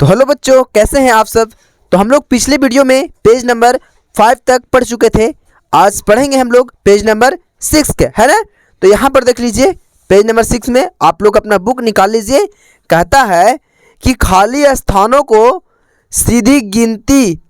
तो हेलो बच्चों, कैसे हैं आप सब। तो हम लोग पिछले वीडियो में पेज नंबर 5 तक पढ़ चुके थे। आज पढ़ेंगे हम लोग पेज नंबर 6 के, है ना। तो यहाँ पर देख लीजिए, पेज नंबर 6 में आप लोग अपना बुक निकाल लीजिए। कहता है कि खाली स्थानों को सीधी गिनती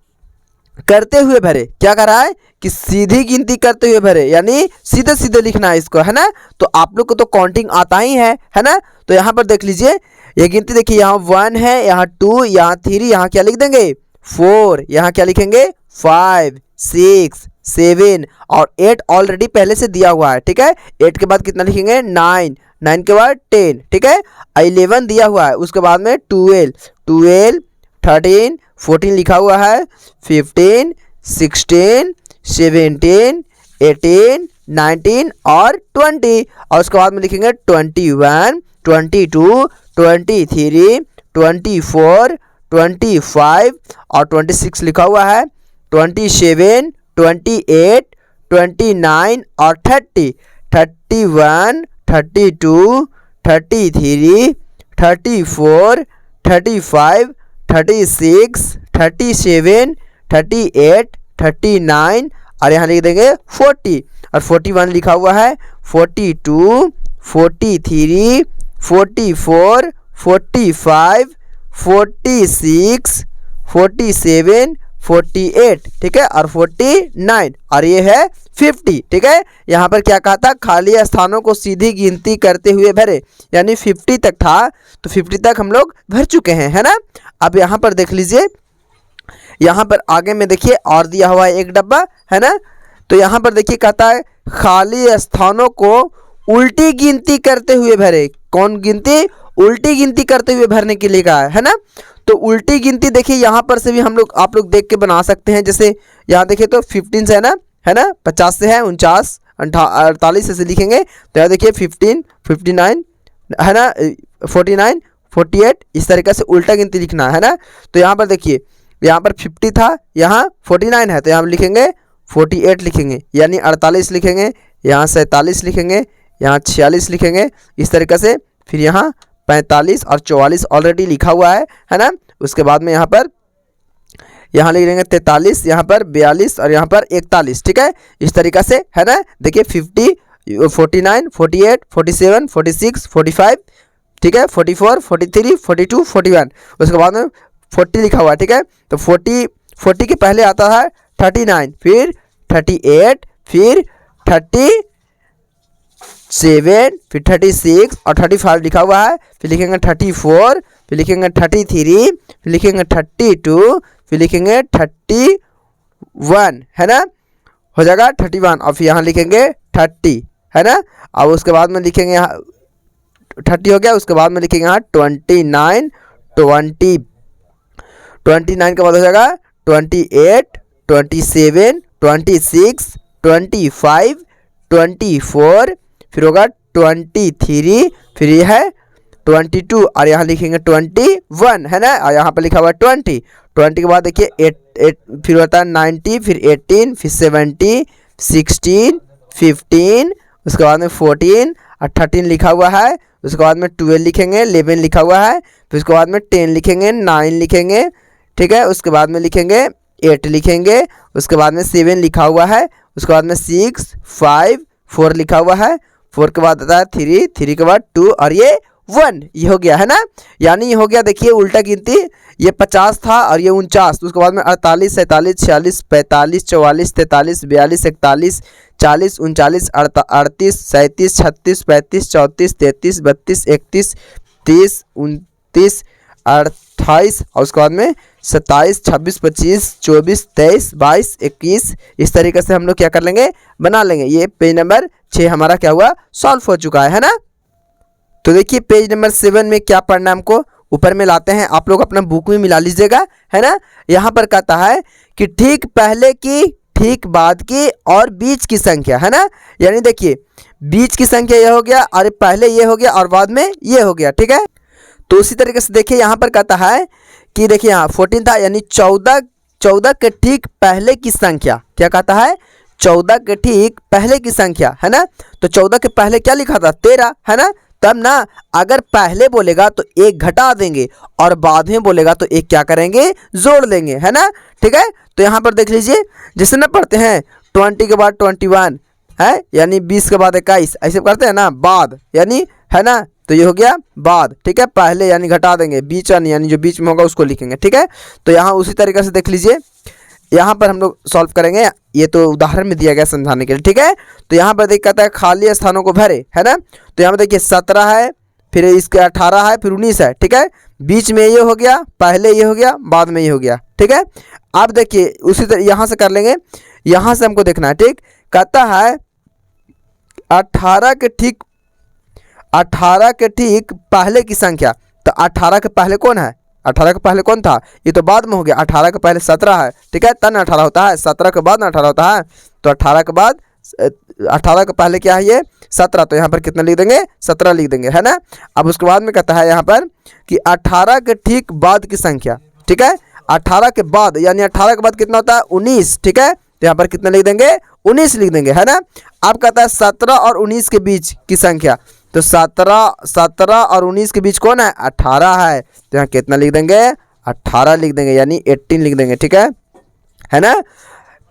करते हुए भरे। क्या कर रहा है कि सीधी गिनती करते हुए भरे, यानी सीधे सीधे लिखना है इसको, है ना। तो आप लोग को तो काउंटिंग आता ही है ना। तो यहाँ पर देख लीजिए, ये गिनती देखिए, यहाँ 1 है, यहाँ 2, यहाँ 3, यहाँ क्या लिख देंगे 4, यहाँ क्या लिखेंगे 5, 6, 7 और 8 ऑलरेडी पहले से दिया हुआ है। ठीक है, 8 के बाद कितना लिखेंगे 9, 9 के बाद 10, ठीक है। 11 दिया हुआ है, उसके बाद में 12, 13, 14 लिखा हुआ है, 15, 16, 17, 18, 19 और 20 और उसके बाद में लिखेंगे 21, 22, 23, 24, 25 और 26 लिखा हुआ है, 27, 28, 29 और 30, 31, 32, 33, 34, 35, 36, 37, 38, 39 और यहाँ लिख देंगे 40 और 41 लिखा हुआ है, 42, 43, 44, 45, 46, 47, 48, ठीक है, और 49 और ये है 50। ठीक है, यहाँ पर क्या कहा था, खाली स्थानों को सीधी गिनती करते हुए भरे, यानी 50 तक था, तो 50 तक हम लोग भर चुके हैं, है ना। अब यहाँ पर देख लीजिए, यहाँ पर आगे में देखिए और दिया हुआ है एक डब्बा, है ना। तो यहाँ पर देखिए कहता है खाली स्थानों को उल्टी गिनती करते हुए भरे। कौन गिनती? उल्टी गिनती करते हुए भरने के लिए कहा है ना। तो उल्टी गिनती देखिए, यहाँ पर से भी हम लोग आप लोग देख के बना सकते हैं। जैसे यहाँ देखिए तो 15 से है ना, 50 से है 49, 48 से लिखेंगे। तो यहाँ देखिए 15, 59 है ना, 49, 48, इस तरीके से उल्टा गिनती लिखना है ना। तो यहाँ पर देखिए, यहाँ पर 50 था, यहाँ 49 है, तो यहाँ लिखेंगे 48 लिखेंगे, यानी 48 लिखेंगे, यहाँ 47 लिखेंगे, यहाँ 46 लिखेंगे, इस तरीके से। फिर यहाँ 45 और 44 ऑलरेडी लिखा हुआ है ना। उसके बाद में यहाँ पर यहाँ लिख देंगे 43, यहाँ पर 42 और यहाँ पर 41, ठीक है, इस तरीक़े से, है ना। देखिए 50, 49, 48, 47, 46, 45, ठीक है, 44, 43, 42, 41, उसके बाद में 40 लिखा हुआ है, ठीक है। तो 40 के पहले आता है 39, फिर 38, फिर 37, फिर 36 और 35 लिखा हुआ है। फिर लिखेंगे 34, फिर लिखेंगे 33, फिर लिखेंगे 32, फिर लिखेंगे 31, है ना, हो जाएगा 31 और फिर यहाँ लिखेंगे 30, है ना। अब उसके बाद में लिखेंगे यहाँ 30 हो गया, उसके बाद में लिखेंगे यहाँ 29, 29 के बाद हो जाएगा 28, 27, 26, 25, 24, फिर होगा 23, फिर ये है 22 और यहाँ लिखेंगे 21, है ना। और यहाँ पर लिखा हुआ है 20 के बाद देखिए 8, फिर होता है 90, फिर 18, फिर 70, 16, 15, उसके बाद में 14 और 13 लिखा हुआ है। उसके बाद में 12 लिखेंगे, 11 लिखा हुआ है, फिर उसके बाद में 10 लिखेंगे, 9 लिखेंगे, ठीक है, उसके बाद में लिखेंगे 8 लिखेंगे, उसके बाद में 7 लिखा हुआ है, उसके बाद में 6, 5, 4 लिखा हुआ है, 4 के बाद आता है 3 के बाद 2 और ये 1, ये हो गया, है ना। यानी ये हो गया, देखिए उल्टा गिनती, ये 50 था और ये 49, उसके बाद में 48, 47, 46, 45, 44, 43, 42, 41, 40, 39, 38, 37, 36, 35, 34, 33, 32, 31, 30, 29, 28 और उसके बाद में 27, 26, 25, 24, 23, 22, 21, इस तरीके से हम लोग क्या कर लेंगे, बना लेंगे। ये पेज नंबर 6 हमारा क्या हुआ, सॉल्व हो चुका है ना। तो देखिए पेज नंबर 7 में क्या पढ़ना हमको, ऊपर में लाते हैं, आप लोग अपना बुक में मिला लीजिएगा, है ना। यहाँ पर कहता है कि ठीक पहले की, ठीक बाद की और बीच की संख्या, है ना। यानी देखिए बीच की संख्या ये हो गया और पहले ये हो गया और बाद में ये हो गया, ठीक है। तो उसी तरीके से देखिए यहाँ पर कहता है कि देखिए यहाँ 14 था, यानी 14 के ठीक पहले की संख्या, क्या कहता है, 14 के ठीक पहले की संख्या, है ना। तो 14 के पहले क्या लिखा था, 13, है ना। तब ना अगर पहले बोलेगा तो एक घटा देंगे और बाद में बोलेगा तो एक क्या करेंगे, जोड़ लेंगे, है ना। ठीक है, तो यहाँ पर देख लीजिए, जैसे ना पढ़ते हैं 20 के बाद 21 है, यानी 20 के बाद 21, ऐसे करते हैं ना, बाद यानी, है ना, तो ये हो गया बाद। ठीक है, पहले यानी घटा देंगे, बीच यानी जो बीच में होगा उसको लिखेंगे। ठीक है, तो यहाँ उसी तरीके से देख लीजिए, यहाँ पर हम लोग सॉल्व करेंगे, ये तो उदाहरण में दिया गया समझाने के लिए। ठीक है, तो यहाँ पर देख कहता है खाली स्थानों को भरे, है ना। तो यहाँ पर देखिए 17 है, फिर इसके 18 है, फिर 19 है। ठीक है, बीच में ये हो गया, पहले ये हो गया, बाद में ये हो गया। ठीक है, अब देखिए उसी तरह यहाँ से कर लेंगे, यहाँ से हमको देखना है। ठीक, कहता है 18 के ठीक पहले की संख्या, तो 18 के पहले कौन है, 18 के पहले कौन था, ये तो बाद में हो गया। 18 के पहले 17 है। ठीक है, तब 18 होता है, 17 के बाद 18 होता है, तो 18 के बाद 18 के पहले क्या है ये 17, तो यहाँ पर कितना लिख देंगे, 17 लिख देंगे, है ना। अब उसके बाद में कहता है यहाँ पर कि 18 के ठीक बाद की संख्या। ठीक है, 18 के बाद यानी 18 के बाद कितना होता है 19। ठीक है, तो यहाँ पर कितना लिख देंगे, 19 लिख देंगे, है ना। अब कहता है 17 और 19 के बीच की संख्या, तो 17 और 19 के बीच कौन है, 18 है, तो यहाँ कितना लिख देंगे, 18 लिख देंगे, यानी 18 लिख देंगे। ठीक है ना।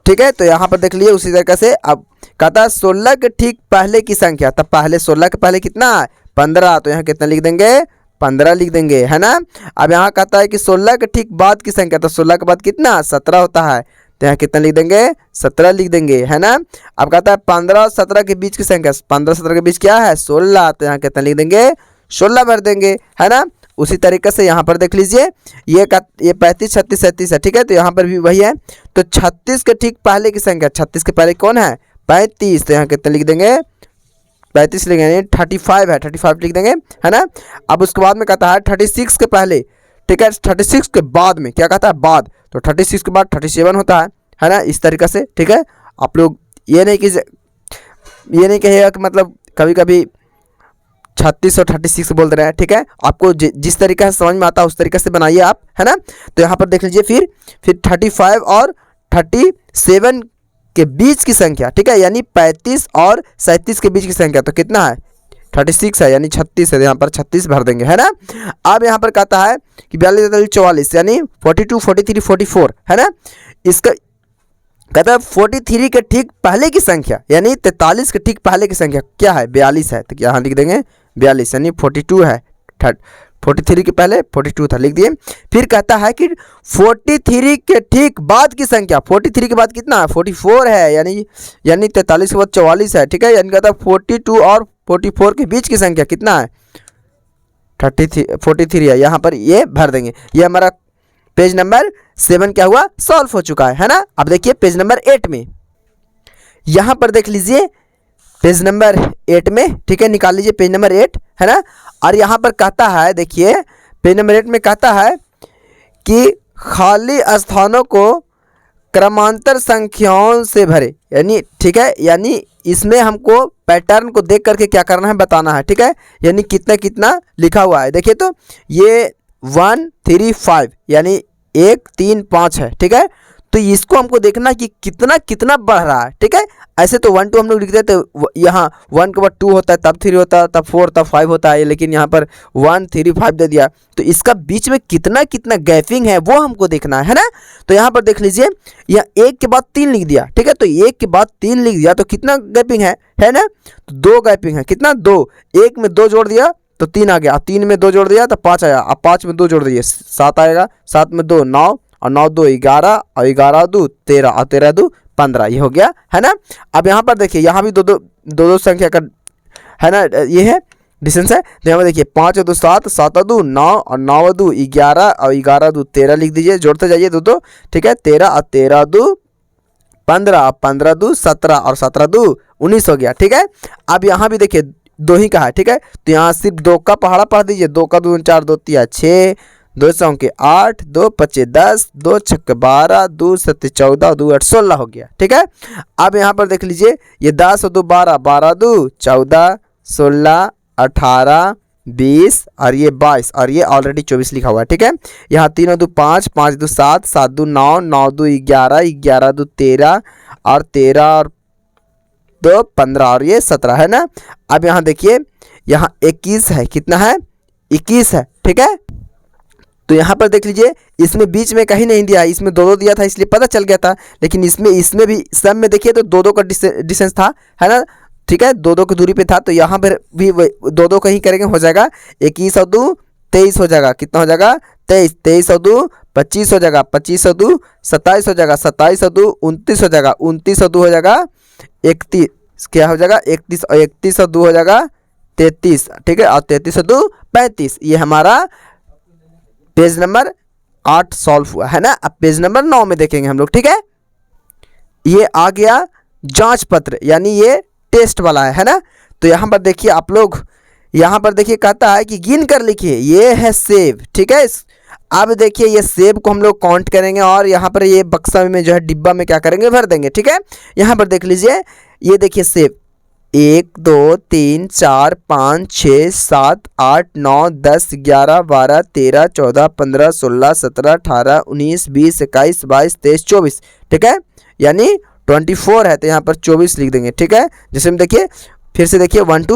ठीक है, तो यहाँ पर देख लिए उसी तरीके से। अब कहता है 16 के ठीक पहले की संख्या, तब पहले 16 के पहले कितना है 15, तो यहाँ कितना लिख देंगे, 15 लिख देंगे, है ना। अब यहाँ कहता है कि 16 के ठीक बाद की संख्या, तो 16 के बाद कितना 17 होता है, तो यहाँ कितना लिख देंगे, 17 लिख देंगे, है ना। अब कहता है 15 और 17 के बीच की संख्या, 15-17 के बीच क्या है 16, तो यहाँ कितना लिख देंगे, 16 भर देंगे, है ना। उसी तरीके से यहाँ पर देख लीजिए, ये 35, 36, 37 है। ठीक है, तो यहाँ पर भी वही है। तो 36 के ठीक पहले की संख्या, 36 के पहले कौन है 35, तो यहाँ कितना लिख देंगे, 35 लिख देंगे, 35 है, 35 लिख देंगे, है ना। अब उसके बाद में कहता है 36 के पहले, ठीक है, 36 के बाद में क्या कहता है बाद, तो 36 के बाद 37 होता है ना, इस तरीके से। ठीक है, आप लोग ये नहीं कहिएगा कि मतलब कभी कभी 36 और 36 बोल रहे हैं। ठीक है, आपको जिस तरीके से समझ में आता है उस तरीके से बनाइए आप, है ना। तो यहाँ पर देख लीजिए, फिर 35 और 37 के बीच की संख्या, ठीक है, यानी 35 और 37 के बीच की संख्या, तो कितना है 36 है, यानी 36 है, यहाँ पर 36 भर देंगे, है ना। अब यहाँ पर कहता है कि 42, 44 यानी 42, 43, 44, है ना। इसका कहता है 43 के ठीक पहले की संख्या, यानी 43 के ठीक पहले की संख्या क्या है 42 है, तो यहाँ लिख देंगे 42, यानी 42 है, 43 के पहले 42 था, लिख दिए। फिर कहता है कि 43 के ठीक बाद की संख्या, 43 के बाद कितना है 44 है, यानी 43 के बाद 44 है। ठीक है, यानी कहता है 42 और 44 के बीच की संख्या कितना है 43 है, यहाँ पर ये भर देंगे। ये हमारा पेज नंबर 7 क्या हुआ सॉल्व हो चुका है ना। अब देखिए पेज नंबर 8 में, यहाँ पर देख लीजिए पेज नंबर 8 में, ठीक है, निकाल लीजिए पेज नंबर 8, है ना। और यहाँ पर कहता है, देखिए पेज नंबर 8 में कहता है कि खाली स्थानों को क्रमांतर संख्याओं से भरे, यानी ठीक है, यानी इसमें हमको पैटर्न को देख करके क्या करना है बताना है। ठीक है, यानी कितना कितना लिखा हुआ है, देखिए तो ये 1 3 5 यानी 1 3 5 है। ठीक है, तो इसको हमको देखना कि कितना कितना बढ़ रहा है। ठीक है, ऐसे तो 1 2 हम लोग लिखते हैं, तो यहाँ 1 के बाद 2 होता है, तब 3 होता है, तब 4, तब 5 होता है, लेकिन यहाँ पर 1 3 5 दे दिया, तो इसका बीच में कितना कितना गैपिंग है वो हमको देखना है ना। तो यहाँ पर देख लीजिए, यहाँ 1 के बाद 3 लिख दिया, ठीक है, तो 1 के बाद 3 लिख दिया, तो कितना गैपिंग है ना, तो 2 गैपिंग है, कितना 2, 1 में 2 जोड़ दिया तो 3 आ गया, 3 में 2 जोड़ दिया तो 5 आया, अब 5 में 2 जोड़ दिए 7 आएगा, 7 में 2 9, और 9 2 11, और 11 2 13, और 13 2 15, ये हो गया, है ना। अब यहाँ पर देखिए, यहाँ भी दो संख्या का है ना, ये है डिस्टेंस है। तो यहाँ पर देखिए 5 2 7, 7 2 9, और 9 2 11, और 11 2 13 लिख दीजिए, जोड़ते जाइए दो, ठीक है, 13 और 13 2 15, 15 2 17, और 17 2 19 हो गया। ठीक है, अब यहाँ भी देखिए 2 ही का है, ठीक है, तो यहाँ सिर्फ 2 का पहाड़ा पढ़ दीजिए, 2 का 2 4 2 3 6, 2 चौके 8, 2 5 10, 2 6 12, 2 7 14, 2 8 16 हो गया। ठीक है, अब यहाँ पर देख लीजिए, ये 10 और 2 12, 12 2 14, 16 18 20, और ये 22, और ये ऑलरेडी 24 लिखा हुआ है। ठीक है, यहाँ 3 और 2 5, 5 2 7, 7 2 9, 9 2 11, 11 2 13, और 13 और 2 15, और ये 17 है ना। अब यहाँ देखिए यहाँ 21 है, कितना है 21 है, ठीक है। तो यहाँ पर देख लीजिए इसमें बीच में कहीं नहीं दिया है, इसमें 2 2 दिया था इसलिए पता चल गया था, लेकिन इसमें भी सब में देखिए तो 2 2 का डिस्टेंस था, है ना, ठीक है, 2 2 की दूरी पे था। तो यहाँ पर भी 2 2 कहीं करेंगे हो जाएगा 21 और 2 23 हो जाएगा, कितना हो जाएगा 23, 23 और 2 25 हो जाएगा, 25 और 2 27 हो जाएगा, 27 और 2 29 हो जाएगा, 29 और 2 हो जाएगा 31, क्या हो जाएगा 31, और 31 और 2 हो जाएगा 33, ठीक है, और 33 और 2 35। ये हमारा पेज नंबर 8 सॉल्व हुआ है ना। अब पेज नंबर 9 में देखेंगे हम लोग, ठीक है। ये आ गया जांच पत्र, यानी ये टेस्ट वाला है ना। तो यहाँ पर देखिए आप लोग, यहाँ पर देखिए कहता है कि गिन कर लिखिए, ये है सेब, ठीक है। अब देखिए ये सेब को हम लोग काउंट करेंगे और यहाँ पर ये बक्सा में जो है डिब्बा में क्या करेंगे भर देंगे, ठीक है। यहाँ पर देख लीजिए, ये देखिए सेब 1 2 3 4 5 6 7 8 9 10 11 12 13 14 15 16 17 18 19 20 21 22 23 24, ठीक है, यानी 24 है तो यहाँ पर 24 लिख देंगे, ठीक है। जैसे हम देखिए फिर से देखिए 1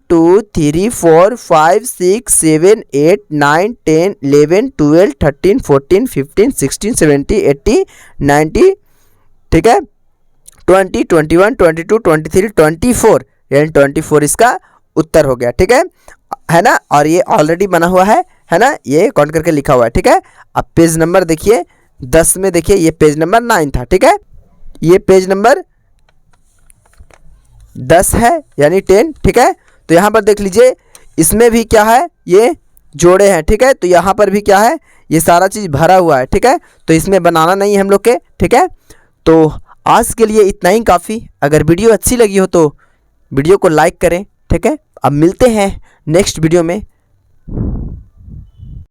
2 3 4 5 6 7 8 9 10 11 12 13 14 15 16 17 18 19, ठीक है, 20 21 22 23 24, यानी 24 इसका उत्तर हो गया, ठीक है ना। और ये ऑलरेडी बना हुआ है ना, ये काउंट करके लिखा हुआ है, ठीक है। अब पेज नंबर देखिए 10 में देखिए, ये पेज नंबर 9 था, ठीक है, ये पेज नंबर 10 है यानी 10, ठीक है। तो यहाँ पर देख लीजिए इसमें भी क्या है, ये जोड़े हैं, ठीक है। तो यहाँ पर भी क्या है, ये सारा चीज़ भरा हुआ है, ठीक है। तो इसमें बनाना नहीं है हम लोग के, ठीक है। तो आज के लिए इतना ही काफ़ी। अगर वीडियो अच्छी लगी हो तो वीडियो को लाइक करें, ठीक है। अब मिलते हैं नेक्स्ट वीडियो में,